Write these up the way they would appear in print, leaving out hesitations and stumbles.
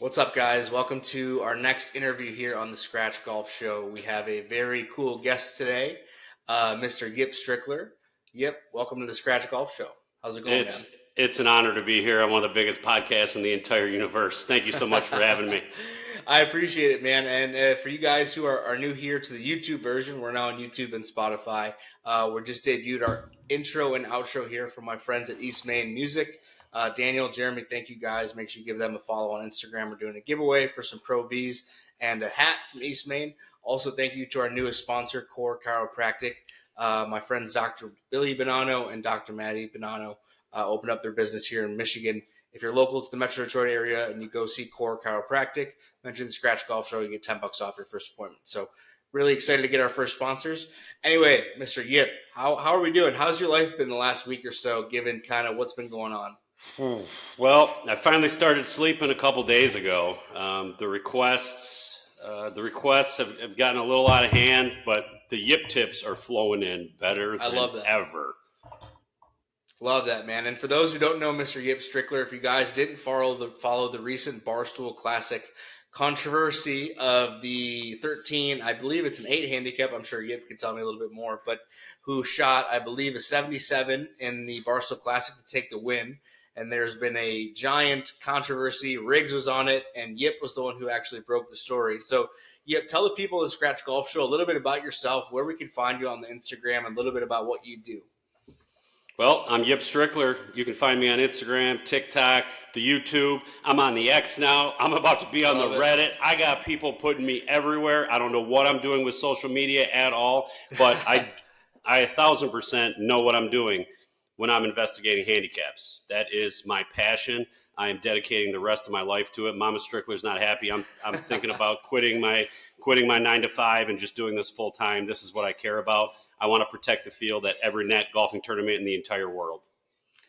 What's up, guys? Welcome to our next interview here on the Scratch Golf Show. We have a very cool guest today, Mr. Yip Strickler. Yip, welcome to the Scratch Golf Show. How's it going, It's an honor to be here on one of the biggest podcasts in the entire universe. Thank you so much for having me. I appreciate it, man. And for you guys who are new here to the YouTube version, we're now on YouTube and Spotify. We just debuted our intro and outro here from my friends at East Main Music. Daniel, Jeremy, thank you guys. Make sure you give them a follow on Instagram. We're doing a giveaway for some Pro Vs and a hat from East Main. Also, thank you to our newest sponsor, Core Chiropractic. My friends Dr. Billy Bonanno and Dr. Maddie Bonanno opened up their business here in Michigan. If you're local to the Metro Detroit area and you go see Core Chiropractic, mention the Scratch Golf Show, you get $10 off your first appointment. So really excited to get our first sponsors. Anyway, Mr. Yip, how are we doing? How's your life been the last week or so, given kind of what's been going on? Well, I finally started sleeping a couple days ago. The requests have gotten a little out of hand, but the Yip tips are flowing in better than ever. Love that, man. And for those who don't know Mr. Yip Strickler, if you guys didn't follow the recent Barstool Classic controversy of the 13, I believe it's an 8 handicap, I'm sure Yip can tell me a little bit more, but who shot, I believe, a 77 in the Barstool Classic to take the win. And there's been a giant controversy. Riggs was on it, and Yip was the one who actually broke the story. So, Yip, tell the people of the Scratch Golf Show a little bit about yourself, where we can find you on the Instagram, and a little bit about what you do. Well, I'm Yip Strickler. You can find me on Instagram, TikTok, the YouTube. I'm on the X now. I'm about to be on the Reddit. I got people putting me everywhere. I don't know what I'm doing with social media at all, but I 1,000% know what I'm doing when I'm investigating handicaps. That is my passion. I am dedicating the rest of my life to it. Mama Strickler's not happy. I'm thinking about quitting my 9 to 5 and just doing this full time. This is what I care about. I want to protect the field at every net golfing tournament in the entire world.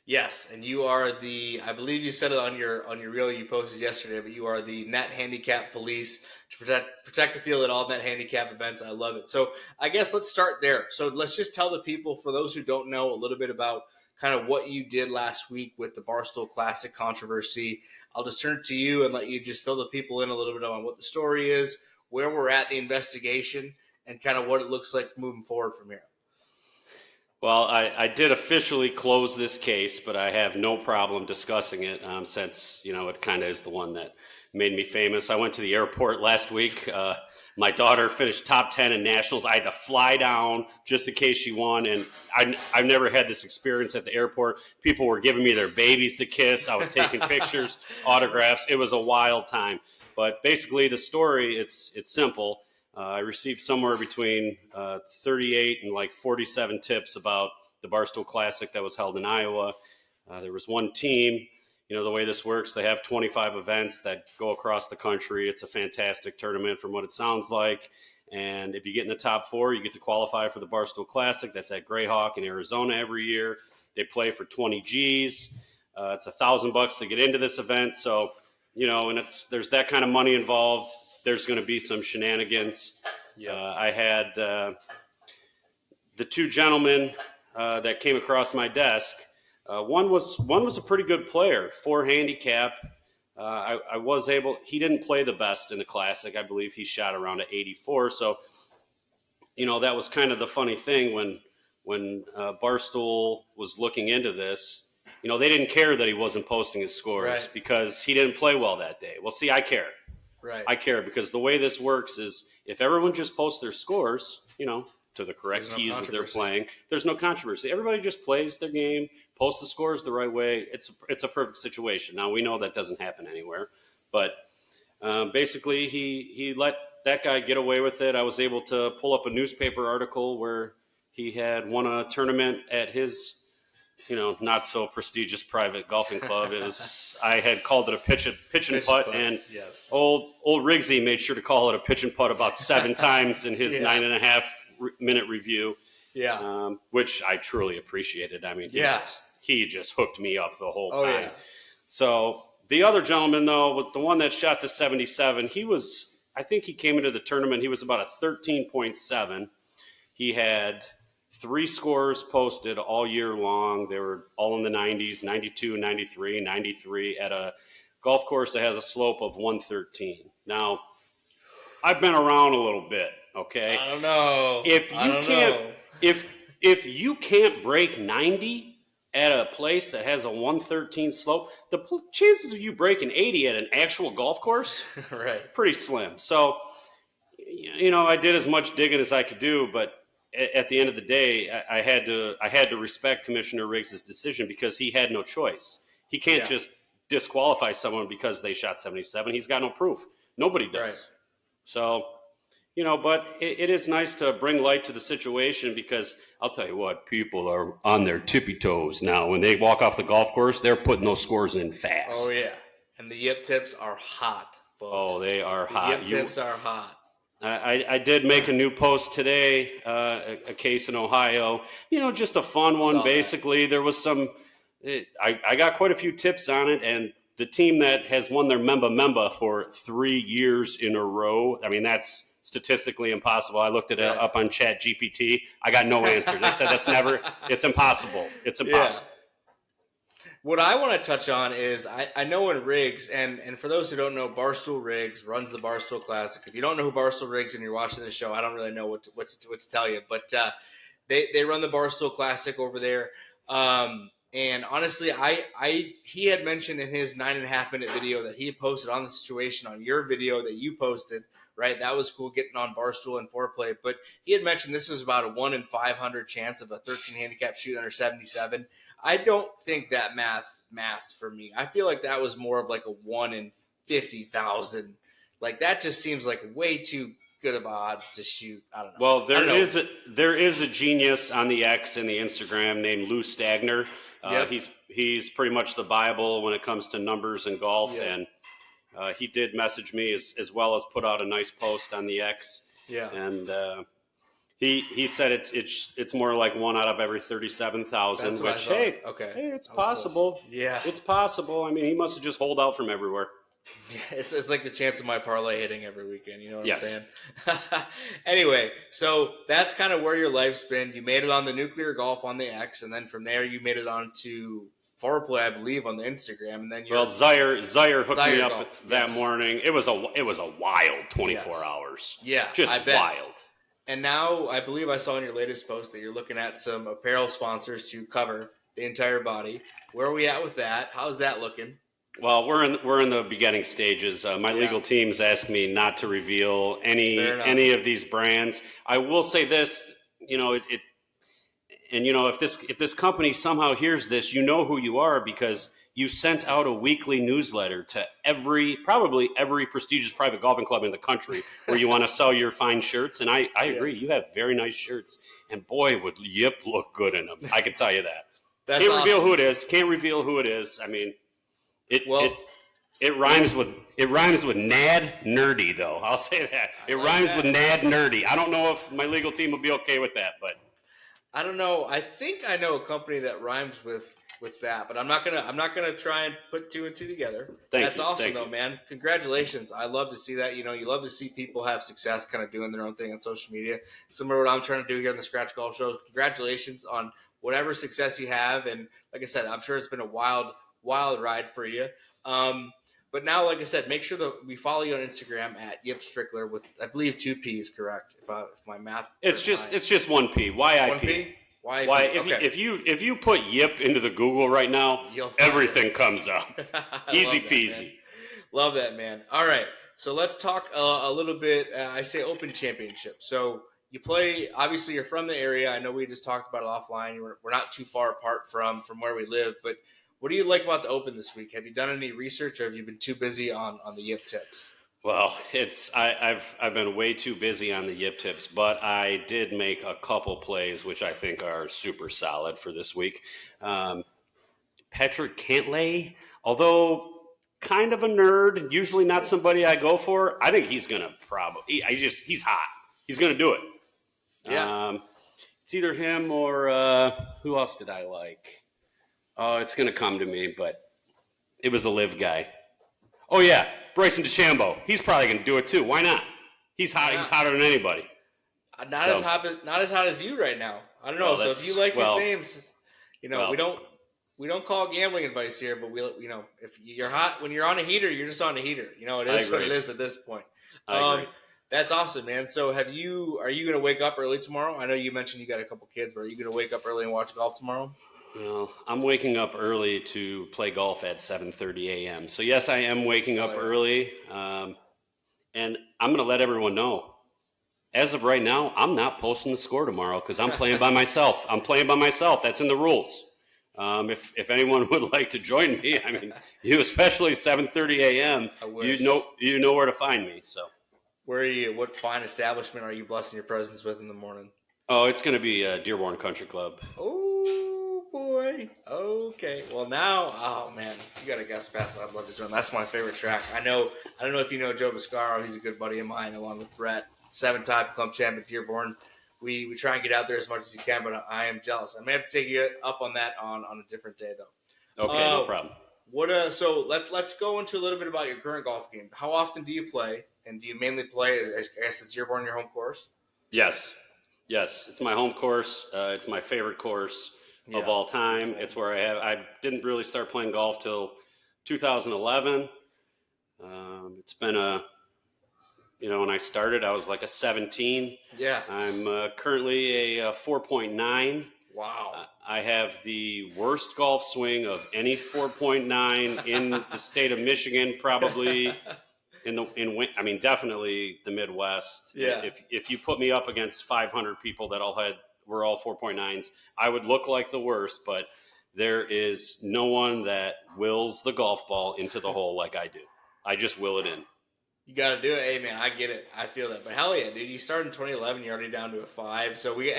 Yes, and you are I believe you said it on your reel you posted yesterday, but you are the net handicap police to protect the field at all net handicap events. I love it. So I guess let's start there. So let's just tell the people, for those who don't know, a little bit about kind of what you did last week with the Barstool Classic controversy. I'll just turn it to you and let you just fill the people in a little bit on what the story is, where we're at the investigation, and kind of what it looks like moving forward from here. Well, I did officially close this case, but I have no problem discussing it since, it kind of is the one that made me famous. I went to the airport last week. My daughter finished top 10 in nationals. I had to fly down just in case she won, and I've never had this experience at the airport. People were giving me their babies to kiss. I was taking pictures, autographs. It was a wild time. But basically, the story, it's simple. I received somewhere between 38 and like 47 tips about the Barstool Classic that was held in Iowa. There was one team. The way this works, they have 25 events that go across the country. It's a fantastic tournament from what it sounds like. And if you get in the top 4, you get to qualify for the Barstool Classic. That's at Greyhawk in Arizona every year. They play for 20 G's. It's $1,000 to get into this event. So, and there's that kind of money involved. There's going to be some shenanigans. I had the two gentlemen that came across my desk. One was a pretty good player, 4 handicap. I was able. He didn't play the best in the Classic. I believe he shot around an 84. So, that was kind of the funny thing when Barstool was looking into this. They didn't care that he wasn't posting his scores because he didn't play well that day. Well, see, I care. Right. I care because the way this works is if everyone just posts their scores, to the correct keys that they're playing, there's no controversy. Everybody just plays their game, posts the scores the right way. It's a perfect situation. Now, we know that doesn't happen anywhere, but basically he let that guy get away with it. I was able to pull up a newspaper article where he had won a tournament at his not so prestigious private golfing club. I had called it a pitch and putt, and yes. old Riggsy made sure to call it a pitch and putt about 7 times in his 9.5 minute review. Yeah, which I truly appreciated. I mean, he just hooked me up the whole time. Yeah. So the other gentleman, though, the one that shot the 77, I think he came into the tournament. He was about a 13.7. He had 3 scores posted all year long. They were all in the 90s, 92, 93, 93 at a golf course that has a slope of 113. Now, I've been around a little bit, okay? I don't know. If I you don't can't know. if you can't break 90 at a place that has a 113 slope, the chances of you breaking 80 at an actual golf course Right. pretty slim. So, I did as much digging as I could do, but at the end of the day, I had to respect Commissioner Riggs' decision because he had no choice. He can't Yeah. just disqualify someone because they shot 77. He's got no proof. Nobody does. Right. So, but it is nice to bring light to the situation because I'll tell you what, people are on their tippy toes now. When they walk off the golf course, they're putting those scores in fast. Oh yeah, and the yip tips are hot, folks. Oh, they are The hot. yip tips are hot. I did make a new post today, a case in Ohio. Just a fun one. Saw Basically, there was some. I got quite a few tips on it, and the team that has won their Memba for 3 years in a row. I mean, that's statistically impossible. I looked it up on Chat GPT. I got no answer. They said it's impossible. It's impossible. Yeah. What I want to touch on is I know in Riggs, and for those who don't know, Barstool Riggs runs the Barstool Classic. If you don't know who Barstool Riggs and you're watching this show, I don't really know what to tell you, but they run the Barstool Classic over there. And honestly, he had mentioned in his 9.5 minute video that he had posted on the situation on your video that you posted, right? That was cool getting on Barstool and foreplay. But he had mentioned this was about a 1 in 500 chance of a 13 handicap shoot under 77. I don't think that maths for me. I feel like that was more of like a 1 in 50,000. Like that just seems like way too good of odds to shoot. I don't know. Well, there is a genius on the X and the Instagram named Lou Stagner. Yep. He's pretty much the Bible when it comes to numbers and golf, Yep. and he did message me as well as put out a nice post on the X. Yeah. And he said it's more like 1 out of every 37,000. Which hey, it's possible. Close. Yeah, it's possible. I mean, he must have just holed out from everywhere. Yeah, it's like the chance of my parlay hitting every weekend. You know what Yes. I'm saying? Anyway, so that's kind of where your life's been. You made it on the Nuclear Golf on the X, and then from there you made it on to foreplay, I believe, on the Instagram, and then Zaire hooked me up Golf, that yes. morning. It was a wild 24 Yes. hours. Yeah, just I bet. wild. And now I believe I saw in your latest post that you're looking at some apparel sponsors to cover the entire body. Where are we at with that? How's that looking? Well, we're in the beginning stages. My legal teams asked me not to reveal any of these brands. I will say this, if this company somehow hears this, you know who you are because you sent out a weekly newsletter to probably every prestigious private golfing club in the country where you want to sell your fine shirts. And I agree, you have very nice shirts, and boy, would Yip look good in them. I can tell you that. That's Can't awesome. reveal who it is. Can't reveal who it is. I mean. It rhymes with nad nerdy though. I'll say that. It rhymes with nad nerdy. I don't know if my legal team will be okay with that, but I don't know. I think I know a company that rhymes with that, but I'm not gonna try and put 2 and 2 together. That's awesome though, man. Congratulations. I love to see that. You love to see people have success kind of doing their own thing on social media. Similar to what I'm trying to do here in the Scratch Golf Show. Congratulations on whatever success you have, and like I said, I'm sure it's been a wild ride for you. But now, like I said, make sure that we follow you on Instagram at Yip Strickler with, I believe, 2 P's, correct? If my math. It's just 1 P. YIP. 1 P. Why? Okay. If you put Yip into the Google right now, everything comes up. Easy peasy. Love that, man. All right, so let's talk a little bit. I say Open Championship. So you play. Obviously, you're from the area. I know we just talked about it offline. We're not too far apart from where we live, but. What do you like about the Open this week? Have you done any research, or have you been too busy on the Yip tips? Well, I've been way too busy on the Yip tips, but I did make a couple plays which I think are super solid for this week. Patrick Cantlay, although kind of a nerd, usually not somebody I go for. I think he's gonna he's hot. He's gonna do it. Yeah. It's either him or who else did I like? Oh, it's going to come to me, but it was a live guy. Oh, yeah, Bryson DeChambeau. He's probably going to do it, too. Why not? He's hot. He's hotter than anybody. Not as hot as you right now. I don't know. So if you like his names, we we don't call gambling advice here, but if you're hot when you're on a heater, you're just on a heater. It I is what it agree. is at this point. I Um, agree. that's awesome, man. So are you going to wake up early tomorrow? I know you mentioned you got a couple kids, but are you going to wake up early and watch golf tomorrow? Well, I'm waking up early to play golf at 7:30 a.m. So yes, I am waking Oh up yeah. early, and I'm going to let everyone know. As of right now, I'm not posting the score tomorrow because I'm playing by myself. I'm playing by myself. That's in the rules. If anyone would like to join me, I mean, you especially 7:30 a.m. I You wish. know where to find me. So, Where are you? What fine establishment are you blessing your presence with in the morning? oh, it's going to be Dearborn Country Club. Oh boy. Okay. Well now, oh man, you got a guest pass. I'd love to join. That's my favorite track. I know. I don't know if you know Joe Viscaro. He's a good buddy of mine, along with Brett, seven-time club champ at Dearborn. We try and get out there as much as you can, but I am jealous. I may have to take you up on that on a different day though. Okay, no problem. So let's go into a little bit about your current golf game. How often do you play, and do you mainly play? I guess it's Dearborn, your home course. Yes, yes, it's my home course. It's my favorite course of Yeah, all time. beautiful. It's where I didn't really start playing golf till 2011. It's been when I started, I was like a 17. Yeah. I'm currently a 4.9. Wow. I have the worst golf swing of any 4.9 in the state of Michigan, probably I mean, definitely the Midwest. Yeah. If you put me up against 500 people that were all 4.9s, I would look like the worst. But there is no one that wills the golf ball into the hole like I do. I just will it in. You got to do it. Hey, man, I get it. I feel that. But hell yeah, dude. You started in 2011. You're already down to a 5. So we're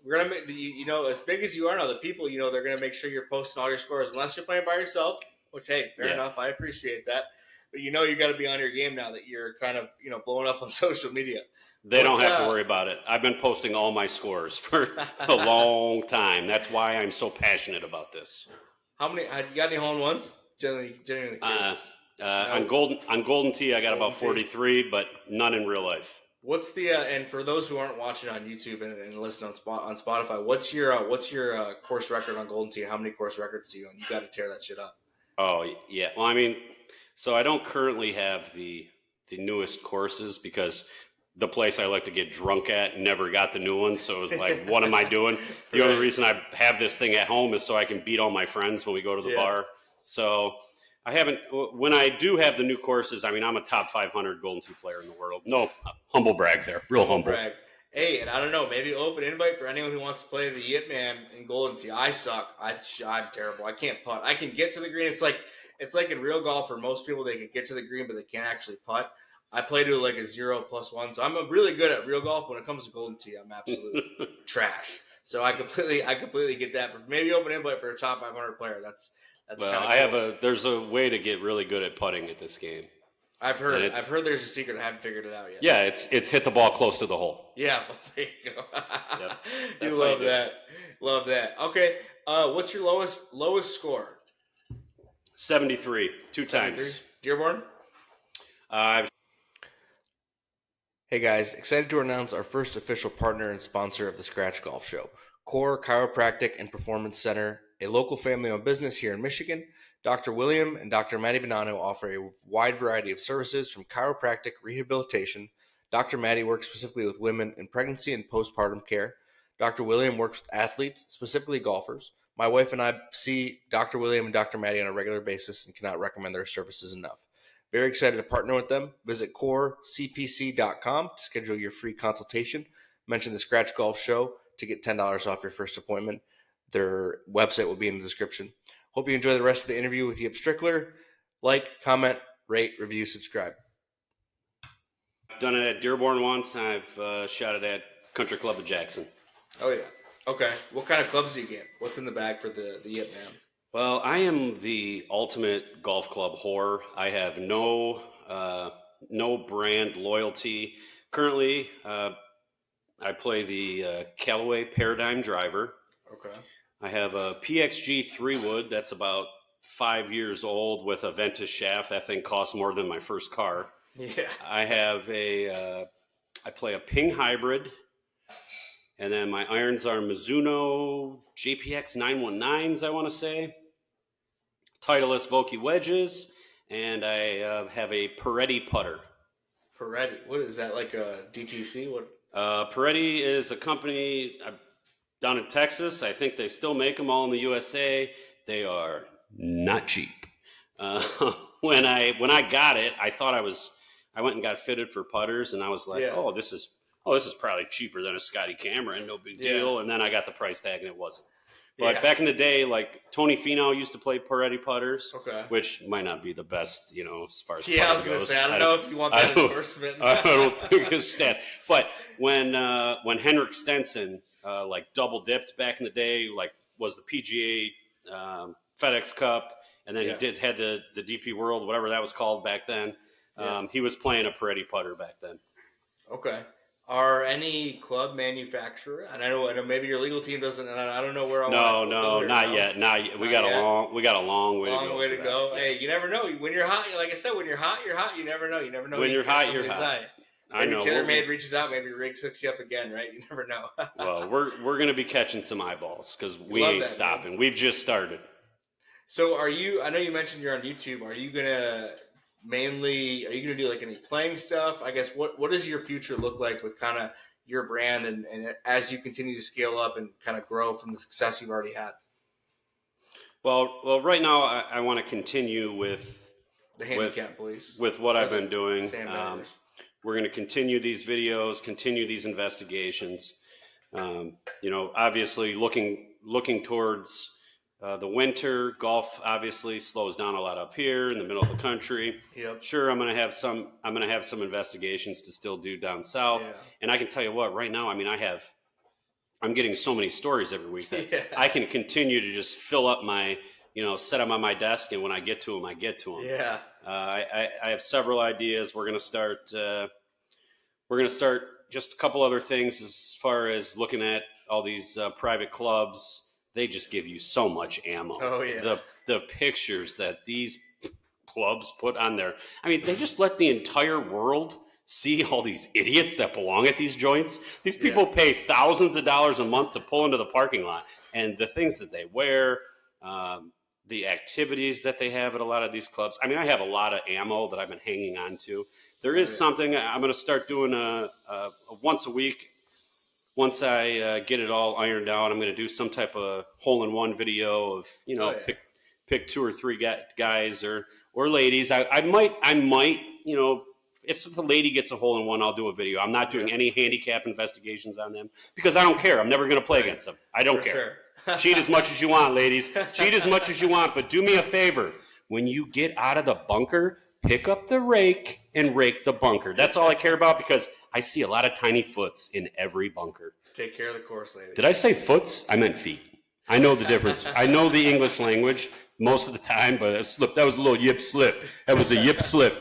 going to make, as big as you are now, the people, they're going to make sure you're posting all your scores unless you're playing by yourself, which, hey, fair Yeah. enough. I appreciate that. But you got to be on your game now that you're kind of, blowing up on social media. They don't have to worry about it. I've been posting all my scores for a long time. That's why I'm so passionate about this. How many, you got any hole in ones? Generally curious. On Golden Tee, I got Golden about Tee. 43, but none in real life. What's the and for those who aren't watching on YouTube and listen on Spotify, what's your course record on Golden Tee? How many course records do you own? You got to tear that shit up. Oh yeah. Well, I mean, so I don't currently have the newest courses because the place I like to get drunk at never got the new ones. So it was like, what am I doing? The only reason I have this thing at home is so I can beat all my friends when we go to the bar. So I haven't. When I do have the new courses, I mean, I'm a top 500 Golden Tee player in the world. No, humble brag there, real humble. Brag. Hey, and I don't know, maybe open invite for anyone who wants to play the Yip Man in Golden Tee. I suck. I'm terrible. I can't putt. I can get to the green. It's like in real golf for most people, they can get to the green, but they can't actually putt. I play to like a 0+1, so I'm really good at real golf. When it comes to Golden Tee, I'm absolute trash. So I completely get that. But maybe open invite for a top 500 player. That's Well, kind of cool. there's a way to get really good at putting at this game. I've heard there's a secret. I haven't figured it out yet. Yeah, it's hit the ball close to the hole. Yeah, well, there you go. Yep. You That's love how you do it. that. Love that. Okay. What's your lowest score? 73, two 73? times. Dearborn? I've Hey guys, excited to announce our first official partner and sponsor of the Scratch Golf Show, Core Chiropractic and Performance Center, a local family-owned business here in Michigan. Dr. William and Dr. Maddie Bonanno offer a wide variety of services from chiropractic rehabilitation. Dr. Maddie works specifically with women in pregnancy and postpartum care. Dr. William works with athletes, specifically golfers. My wife and I see Dr. William and Dr. Maddie on a regular basis and cannot recommend their services enough. Very excited to partner with them. Visit corecpc.com to schedule your free consultation. Mention the Scratch Golf Show to get $10 off your first appointment. Their website will be in the description. Hope you enjoy the rest of the interview with Yip Strickler. Like, comment, rate, review, subscribe. done it at Dearborn once. I've shot it at Country Club of Jackson. Oh, yeah. Okay. What kind of clubs do you get? What's in the bag for the Yip Man? Well, I am the ultimate golf club whore. I have no brand loyalty. Currently, I play the Callaway Paradigm Driver. Okay. I have a PXG 3-wood that's about 5 years old with a Ventus shaft. That thing costs more than my first car. Yeah. I have I play a Ping Hybrid, and then my irons are Mizuno JPX 919s, I want to say. Titleist Vokey wedges, and I have a Peretti putter. Peretti. What is that, like a DTC? What? Peretti is a company down in Texas. I think they still make them all in the USA. They are not cheap. Uh, when I got it, I went and got fitted for putters, and I was like, Yeah. oh, this is probably cheaper than a Scotty Cameron, no big Yeah. deal. And then I got the price tag, and it wasn't. But Yeah. back in the day, like Tony Finau used to play Peretti putters, Okay. which might not be the best, as far as Yeah, I was putter going to goes. say, I don't know if you want that endorsement. I don't think it's stat. But when Henrik Stenson like double dipped back in the day, like was the PGA FedEx Cup, and then he had the DP World, whatever that was called back then. He was playing a Peretti putter back then. Okay. Are any club manufacturer? And I know maybe your legal team doesn't. And I don't know where. No, not yet. We got a long way to go. That. Hey, you never know. When you're hot, like I said, when you're hot, you're hot. You never know. When you're hot, you're hot. Maybe TaylorMade reaches out. Maybe Riggs hooks you up again, right? You never know. Well, we're gonna be catching some eyeballs because we ain't stopping. Man. We've just started. So, are you? I know you mentioned you're on YouTube. Are you gonna do like any playing stuff? I guess what does your future look like with kind of your brand and as you continue to scale up and kind of grow from the success you've already had? Well, right now I want to continue with the handicap police with what I've been doing. We're going to continue these videos, continue these investigations. Obviously looking towards the winter. Golf obviously slows down a lot up here in the middle of the country. Yep. Sure, I'm going to have some investigations to still do down south. Yeah. And I can tell you what, right now, I'm getting so many stories every week that I can continue to just fill up my, set them on my desk, and when I get to them, I get to them. Yeah. I have several ideas. We're going to start just a couple other things as far as looking at all these private clubs. They just give you so much ammo. Oh, yeah. The pictures that these clubs put on there. I mean, they just let the entire world see all these idiots that belong at these joints. These people pay thousands of dollars a month to pull into the parking lot. And the things that they wear, the activities that they have at a lot of these clubs. I mean, I have a lot of ammo that I've been hanging on to. There is something I'm going to start doing a once a week. Once I get it all ironed out, I'm going to do some type of hole-in-one video of, pick two or three guys or ladies. I might, if the lady gets a hole-in-one, I'll do a video. I'm not doing any handicap investigations on them because I don't care. I'm never going to play against them. I don't care. Sure. Cheat as much as you want, ladies. Cheat as much as you want, but do me a favor. When you get out of the bunker, pick up the rake and rake the bunker. That's all I care about because I see a lot of tiny foots in every bunker. Take care of the course, ladies. Did I say foots? I meant feet. I know the difference. I know the English language most of the time, but that was a little yip slip. That was a yip slip.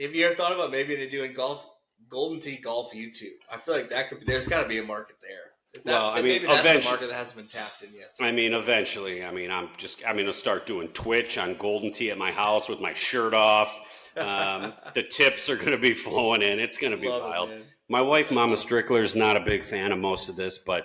Have you ever thought about maybe doing Golden Tee golf YouTube? I feel like there's got to be a market there. Maybe that's the market that hasn't been tapped in yet. I mean, eventually. I mean, I'm going to start doing Twitch on Golden Tee at my house with my shirt off. The tips are going to be flowing in. It's going to be wild. My wife, Mama Strickler, is not a big fan of most of this, but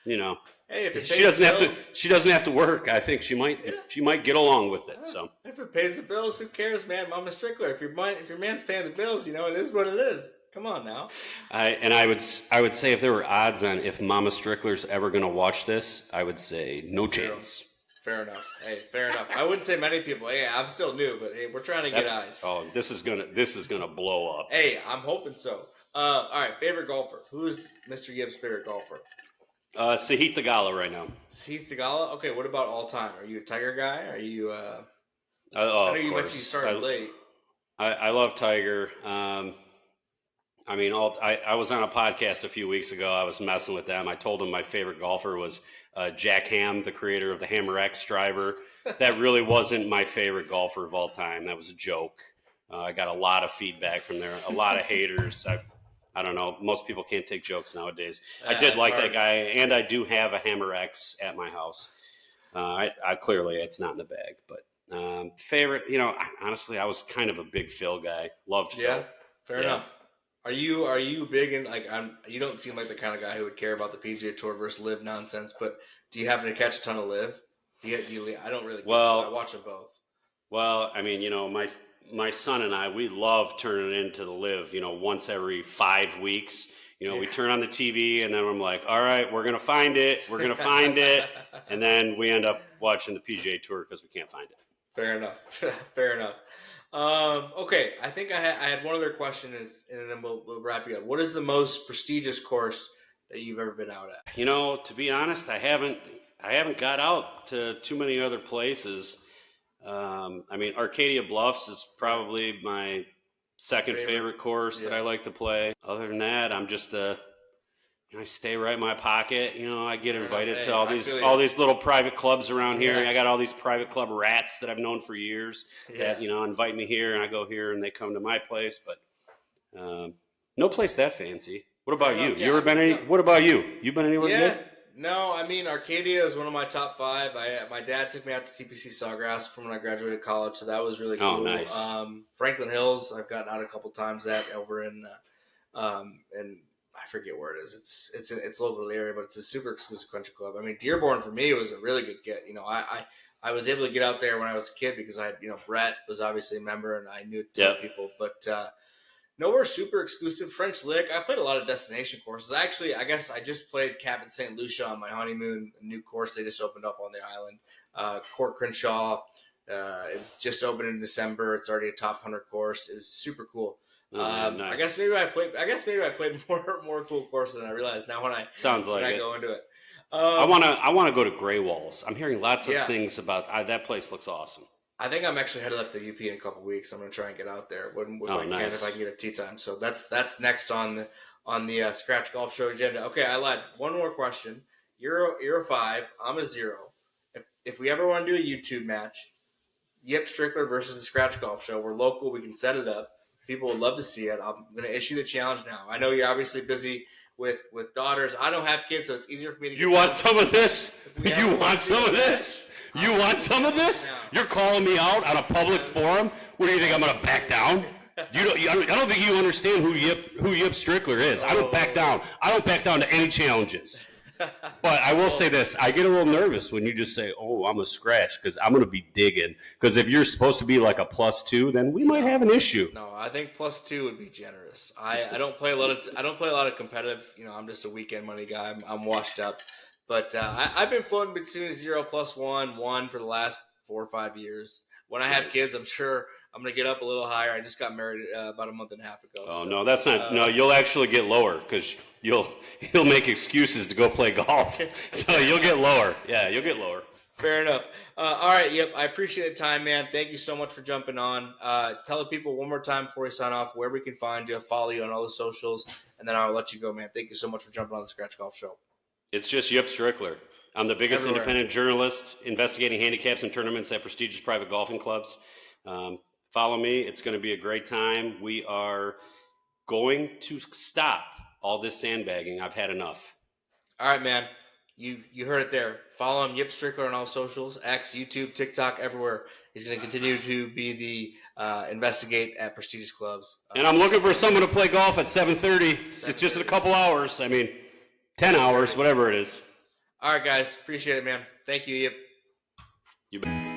hey, if she doesn't have to work. I think she might get along with it. So if it pays the bills, who cares, man? Mama Strickler. If your man's paying the bills, it is what it is. Come on now. I would say if there were odds on if Mama Strickler's ever going to watch this, I would say no chance. Fair enough. Hey, fair enough. I wouldn't say many people. Hey, I'm still new, but hey, we're trying to get eyes. Oh, this is gonna blow up. Hey, I'm hoping so. All right, favorite golfer. Who is Mr. Gibbs' favorite golfer? Sahith Theegala right now. Sahith Theegala? Okay, what about all time? Are you a Tiger guy? Are you I know you mentioned you started late. I love Tiger. I was on a podcast a few weeks ago. I was messing with them. I told them my favorite golfer was Jack Ham, the creator of the Hammer X driver. That really wasn't my favorite golfer of all time. That was a joke. I got a lot of feedback from there, a lot of haters. I don't know. Most people can't take jokes nowadays. I did like that guy, and I do have a Hammer X at my house. I clearly it's not in the bag, but favorite. Honestly, I was kind of a big Phil guy. Loved Phil. Yeah, fair enough. Are you big in you don't seem like the kind of guy who would care about the PGA Tour versus Live nonsense, but do you happen to catch a ton of Live? I don't really get Well, I watch them both. Well, I mean, my son and I, we love turning into the live, once every 5 weeks. We turn on the TV and then I'm like, all right, we're going to find it. We're going to find it. And then we end up watching the PGA Tour because we can't find it. Fair enough. Fair enough. Okay, I think I had one other question, and then we'll wrap you up. What is the most prestigious course that you've ever been out at? To be honest, I haven't got out to too many other places. I mean, Arcadia Bluffs is probably my second favorite course that I like to play. Other than that, I'm just I stay right in my pocket. I get invited to all these little private clubs around here. I got all these private club rats that I've known for years that invite me here, and I go here, and they come to my place. But no place that fancy. What about you? You ever been any? What about you? You been anywhere good? No, I mean, Arcadia is one of my top 5. My dad took me out to CPC Sawgrass from when I graduated college, so that was really cool. Oh, nice. Franklin Hills, I've gotten out a couple times. That over in I forget where it is. It's local area, but it's a super exclusive country club. I mean, Dearborn for me was a really good get. I was able to get out there when I was a kid because Brett was obviously a member and I knew a ton of people, but nowhere super exclusive. French Lick. I played a lot of destination courses. Actually, I guess I just played Captain St. Lucia on my honeymoon, a new course they just opened up on the island. Court Crenshaw. It just opened in December. It's already a top 100 course. It was super cool. Nice. I guess maybe I played more cool courses than I realized now when I go into it. I want to go to Grey Walls. I'm hearing lots of things about that place. Looks awesome. I think I'm actually headed up to UP in a couple weeks. I'm going to try and get out there if I can get a tee time. So that's next on the Scratch Golf Show agenda. Okay, I lied. One more question. You're a 5. I'm a 0. If we ever want to do a YouTube match, Yip Strickler versus the Scratch Golf Show. We're local. We can set it up. People would love to see it. I'm going to issue the challenge now. I know you're obviously busy with daughters. I don't have kids, so it's easier for me to get You want some of this? You want some of this? You want some of this? You're calling me out on a public forum? What do you think, I'm going to back down? I don't think you understand who Yip Strickler is. I don't back down. I don't back down to any challenges. But I will say this. I get a little nervous when you just say, oh, I'm a scratch, because I'm going to be digging. Because if you're supposed to be like a +2, then we might have an issue. No, I think +2 would be generous. I don't play a lot of competitive. I'm just a weekend money guy. I'm washed up. But I've been floating between 0 +1, 1 for the last 4 or 5 years. When I have kids, I'm sure I'm going to get up a little higher. I just got married about a month and a half ago. Oh, so, no, that's not. No, you'll actually get lower because you'll make excuses to go play golf. So you'll get lower. Yeah, you'll get lower. Fair enough. All right, Yep, I appreciate the time, man. Thank you so much for jumping on. Tell the people one more time before we sign off where we can find you, follow you on all the socials, and then I'll let you go, man. Thank you so much for jumping on the Scratch Golf Show. It's just Yip Strickler. I'm the biggest independent journalist investigating handicaps and tournaments at prestigious private golfing clubs. Follow me. It's going to be a great time. We are going to stop all this sandbagging. I've had enough. All right, man. You heard it there. Follow him, Yip Strickler, on all socials, X, YouTube, TikTok, everywhere. He's going to continue to be the investigate at prestigious clubs. And I'm looking for someone to play golf at 7:30. It's just in a couple hours. 10 hours, whatever it is. All right, guys. Appreciate it, man. Thank you, Yip. You bet.